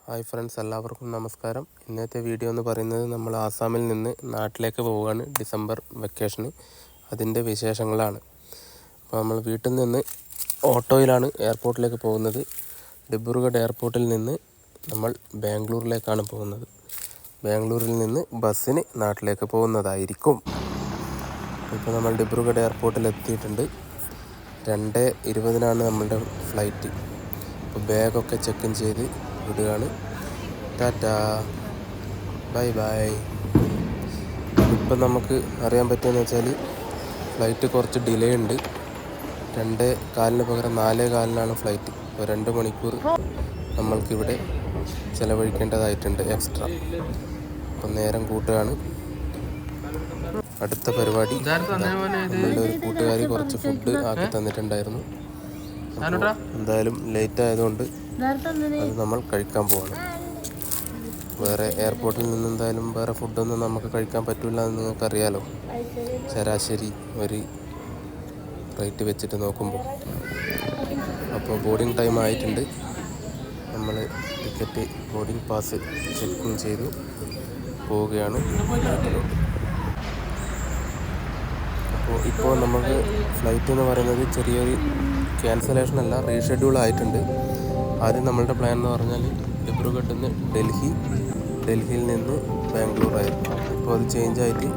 Hi friends, എല്ലാവർക്കും നമസ്കാരം. ഇന്നത്തെ വീഡിയോ എന്ന് പറയുന്നത് നമ്മൾ ആസാമിൽ നിന്ന് നാട്ടിലേക്ക് പോവുകയാണ് ഡിസംബർ വെക്കേഷന്. അതിൻ്റെ വിശേഷങ്ങളാണ്. അപ്പോൾ നമ്മൾ വീട്ടിൽ നിന്ന് ഓട്ടോയിലാണ് എയർപോർട്ടിലേക്ക് പോകുന്നത്. ഡിബ്രുഗഡ് എയർപോർട്ടിൽ നിന്ന് നമ്മൾ ബാംഗ്ലൂരിലേക്കാണ് പോകുന്നത്. ബാംഗ്ലൂരിൽ നിന്ന് ബസ്സിന് നാട്ടിലേക്ക് പോകുന്നതായിരിക്കും. ഇപ്പോൾ നമ്മൾ ഡിബ്രുഗഡ് എയർപോർട്ടിൽ എത്തിയിട്ടുണ്ട്. 2:20 നമ്മളുടെ ഫ്ലൈറ്റ്. അപ്പോൾ ബാഗൊക്കെ ചെക്ക് ഇൻ ചെയ്ത് വിടുകയാണ്. Tata, bye bye. ഇപ്പം നമുക്ക് അറിയാൻ പറ്റുമെന്ന് വെച്ചാൽ ഫ്ലൈറ്റ് കുറച്ച് ഡിലേ ഉണ്ട്. 2:15 പകരം 4:15 ഫ്ലൈറ്റ്. അപ്പോൾ 2 മണിക്കൂർ നമ്മൾക്കിവിടെ ചിലവഴിക്കേണ്ടതായിട്ടുണ്ട് എക്സ്ട്രാ. അപ്പം നേരം കൂട്ടുകയാണ്. അടുത്ത പരിപാടി, നമ്മളുടെ ഒരു കൂട്ടുകാരി കുറച്ച് ഫുഡ് ആക്കി തന്നിട്ടുണ്ടായിരുന്നു. എന്തായാലും ലേറ്റ് ആയതുകൊണ്ട് അത് നമ്മൾ കഴിക്കാൻ പോവാണ്. വേറെ എയർപോർട്ടിൽ നിന്ന് എന്തായാലും വേറെ ഫുഡൊന്നും നമുക്ക് കഴിക്കാൻ പറ്റില്ല എന്ന് നിങ്ങൾക്കറിയാലോ. ശരാശരി ഒരു റേറ്റ് വെച്ചിട്ട് നോക്കുമ്പോൾ. അപ്പോൾ ബോർഡിംഗ് ടൈം ആയിട്ടുണ്ട്. നമ്മൾ ടിക്കറ്റ് ബോർഡിംഗ് പാസ് ചെക്ക് ചെയ്തു പോവുകയാണ്. അപ്പോൾ ഇപ്പോൾ നമുക്ക് ഫ്ലൈറ്റ് എന്ന് പറയുന്നത് ചെറിയൊരു ക്യാൻസലേഷൻ അല്ല, റീഷെഡ്യൂൾ ആയിട്ടുണ്ട്. ആദ്യം നമ്മളുടെ പ്ലാൻ എന്ന് പറഞ്ഞാൽ ഡിബ്രുഗഡിൽ നിന്ന് ഡൽഹിയിൽ നിന്ന് ബാംഗ്ലൂർ ആയിരുന്നു. ഇപ്പോൾ അത് ചേഞ്ച് ആയിട്ട്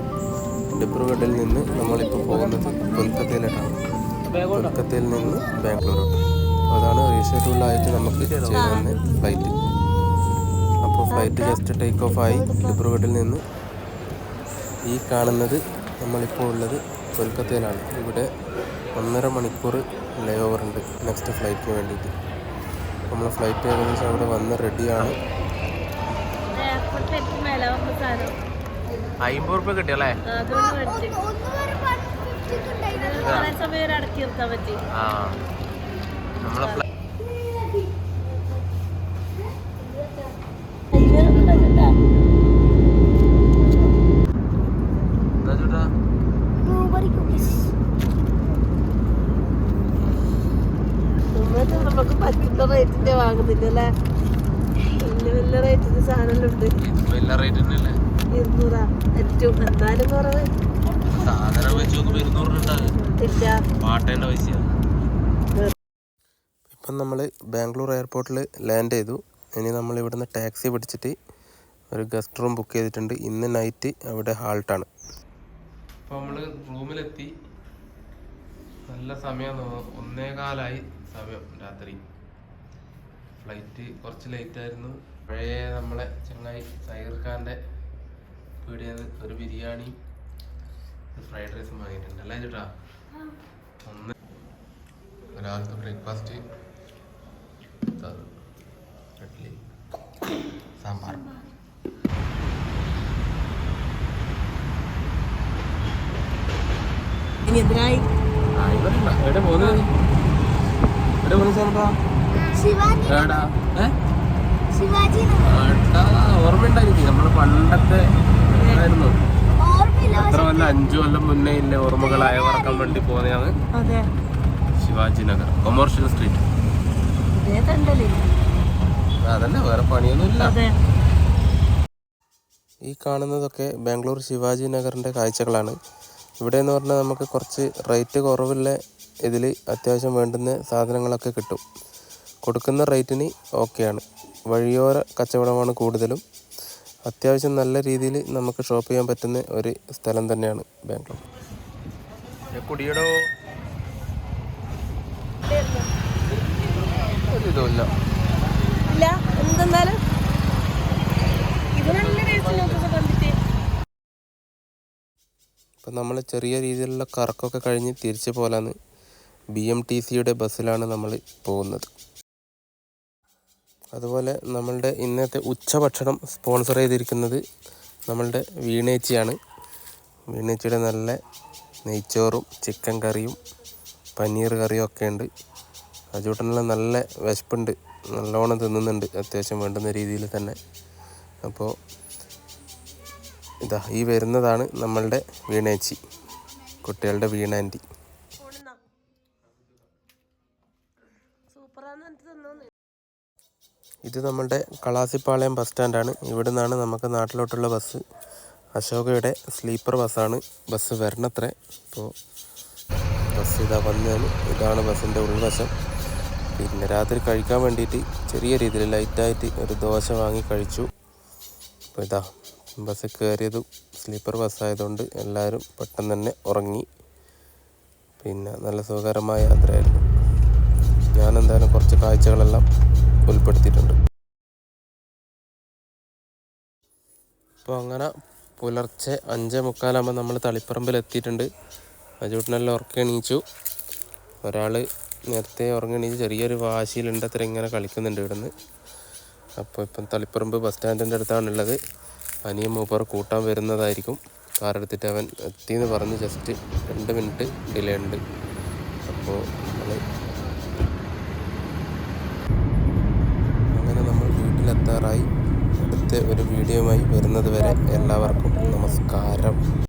ഡിബ്രുഗഡിൽ നിന്ന് നമ്മളിപ്പോൾ പോകുന്നത് കൊൽക്കത്തയിലോട്ടാണ്. കൊൽക്കത്തയിൽ നിന്ന് ബാംഗ്ലൂരോട്ട്. അതാണ് റീഷെഡ്യൂളായിട്ട് നമുക്ക് ചെയ്യുന്ന ഫ്ലൈറ്റ്. അപ്പോൾ ഫ്ലൈറ്റ് ജസ്റ്റ് ടേക്ക് ഓഫ് ആയി ഡിബ്രുഗഡിൽ നിന്ന്. ഈ കാണുന്നത് നമ്മളിപ്പോൾ ഉള്ളത് കൊൽക്കത്തയിലാണ്. ഇവിടെ 1.5 മണിക്കൂർ ലേ ഓവർ ഉണ്ട് നെക്സ്റ്റ് ഫ്ലൈറ്റിന് വേണ്ടിയിട്ട്. നമ്മൾ ഫ്ലൈറ്റ് ഏകദേശം അവിടെ വന്ന് റെഡിയാണ്. 50 രൂപ കിട്ടിയല്ലേ? നമ്മളെ നമുക്ക് പറ്റുന്ന റേറ്റിന്റെ വാങ്ങുന്നില്ലല്ലേ? വലിയ റേറ്റിന്റെ സാധനങ്ങളുണ്ട്. 200 ഏറ്റവും എന്തായാലും കുറവ്. ഇപ്പം നമ്മൾ ബാംഗ്ലൂർ എയർപോർട്ടിൽ ലാൻഡ് ചെയ്തു. ഇനി നമ്മൾ ഇവിടുന്ന് ടാക്സി പിടിച്ചിട്ട് ഒരു ഗസ്റ്റ് റൂം ബുക്ക് ചെയ്തിട്ടുണ്ട്. ഇന്ന് നൈറ്റ് അവിടെ ഹാൾട്ടാണ്. അപ്പോൾ നമ്മൾ റൂമിലെത്തി. നല്ല സമയം, 1:15 സമയം രാത്രി. ഫ്ലൈറ്റ് കുറച്ച് ലേറ്റായിരുന്നു. പഴയ നമ്മളെ ചങ്ങായി സൈർ ഖാൻ്റെ പീടികന്ന് ഒരു ബിരിയാണി, ഫ്രൈഡ് റൈസും വാങ്ങിയിട്ടുണ്ട് അല്ലേ ചേട്ടാ? രാവിലത്തെ ബ്രേക്ക്ഫാസ്റ്റ് ഇഡ്ഡലി സാമ്പാർ. ഓർമ്മയുണ്ടായിരിക്കും, നമ്മള് പണ്ടത്തെ ആയിരുന്നു. എത്ര കൊല്ലം, 5 കൊല്ലം മുന്നേ ഇല്ലേ ഓർമ്മകളായ വറക്കാൻ വേണ്ടി പോകുന്നതാണ്. Shivaji Nagar commercial street. അതന്നെ, വേറെ പണിയൊന്നുമില്ല. ഈ കാണുന്നതൊക്കെ ബാംഗ്ലൂർ ശിവാജി നഗറിന്റെ കാഴ്ചകളാണ്. ഇവിടെ എന്ന് പറഞ്ഞാൽ നമുക്ക് കുറച്ച് റേറ്റ് കുറവുള്ള ഇതിൽ അത്യാവശ്യം വേണ്ടുന്ന സാധനങ്ങളൊക്കെ കിട്ടും. കൊടുക്കുന്ന റേറ്റിന് ഓക്കെയാണ്. വഴിയോര കച്ചവടമാണ് കൂടുതലും. അത്യാവശ്യം നല്ല രീതിയിൽ നമുക്ക് ഷോപ്പ് ചെയ്യാൻ പറ്റുന്ന ഒരു സ്ഥലം തന്നെയാണ് ബാംഗ്ലൂർ. കുടിയടോ ഒരിതുമില്ല. ഇപ്പം നമ്മൾ ചെറിയ രീതിയിലുള്ള കറക്കമൊക്കെ കഴിഞ്ഞ് തിരിച്ചു പോലാന്ന് BMTCയുടെ ബസ്സിലാണ് നമ്മൾ പോകുന്നത്. അതുപോലെ നമ്മളുടെ ഇന്നത്തെ ഉച്ചഭക്ഷണം സ്പോൺസർ ചെയ്തിരിക്കുന്നത് നമ്മളുടെ വീണേച്ചിയാണ്. വീണേച്ചിയുടെ നല്ല നെയ്ച്ചോറും ചിക്കൻ കറിയും പനീർ കറിയും ഒക്കെ ഉണ്ട്. അജൂട്ടനെല്ലാം നല്ല വിശപ്പുണ്ട്, നല്ലോണം തിന്നുന്നുണ്ട് അത്യാവശ്യം വേണ്ടുന്ന രീതിയിൽ തന്നെ. അപ്പോൾ ഇതാ ഈ വരുന്നതാണ് നമ്മളുടെ വീണേച്ചി, കുട്ടികളുടെ വീണാൻറ്റി. ഇത് നമ്മളുടെ കളാസിപ്പാളയം ബസ് സ്റ്റാൻഡാണ്. ഇവിടെ നിന്നാണ് നമുക്ക് നാട്ടിലോട്ടുള്ള ബസ്. അശോകയുടെ സ്ലീപ്പർ ബസ്സാണ്. ബസ് വരണത്രേ. ഇപ്പോൾ ബസ് ഇതാ വന്നതാണ്. ഇതാണ് ബസ്സിൻ്റെ ഉൾവശം. പിന്നെ രാത്രി കഴിക്കാൻ വേണ്ടിയിട്ട് ചെറിയ രീതിയിൽ ലൈറ്റായിട്ട് ഒരു ദോശ വാങ്ങി കഴിച്ചു. അപ്പോൾ ഇതാ ബസ് കയറിയതും സ്ലീപ്പർ ബസ്സായതുകൊണ്ട് എല്ലാവരും പെട്ടെന്ന് തന്നെ ഉറങ്ങി. പിന്നെ നല്ല സുഖകരമായ യാത്രയായിരുന്നു. ഞാൻ എന്തായാലും കുറച്ച് കാഴ്ചകളെല്ലാം ഉൾപ്പെടുത്തിയിട്ടുണ്ട്. അപ്പോൾ അങ്ങനെ പുലർച്ചെ 5:45 നമ്മൾ തളിപ്പറമ്പിൽ എത്തിയിട്ടുണ്ട്. അജൂട്ടിനെല്ലാം ഉറക്കി എണീച്ചു. ഒരാൾ നേരത്തെ ഉറങ്ങി എണീച്ച് ചെറിയൊരു വാശിയിലുണ്ട്, അത്ര ഇങ്ങനെ കളിക്കുന്നുണ്ട് ഇവിടുന്ന്. അപ്പോൾ ഇപ്പം തളിപ്പറമ്പ് ബസ് സ്റ്റാൻഡിൻ്റെ അടുത്താണുള്ളത്. അനിയൻ മൂപ്പർ കൂട്ടാൻ വരുന്നതായിരിക്കും. കാറെടുത്തിട്ട് അവൻ എത്തിയെന്ന് പറഞ്ഞ് ജസ്റ്റ് 2 മിനിറ്റ് ഡിലേ ഉണ്ട്. അപ്പോൾ അങ്ങനെ നമ്മൾ വീട്ടിലെത്താറായി. അടുത്ത ഒരു വീഡിയോയുമായി വരുന്നത് വരെ എല്ലാവർക്കും നമസ്കാരം.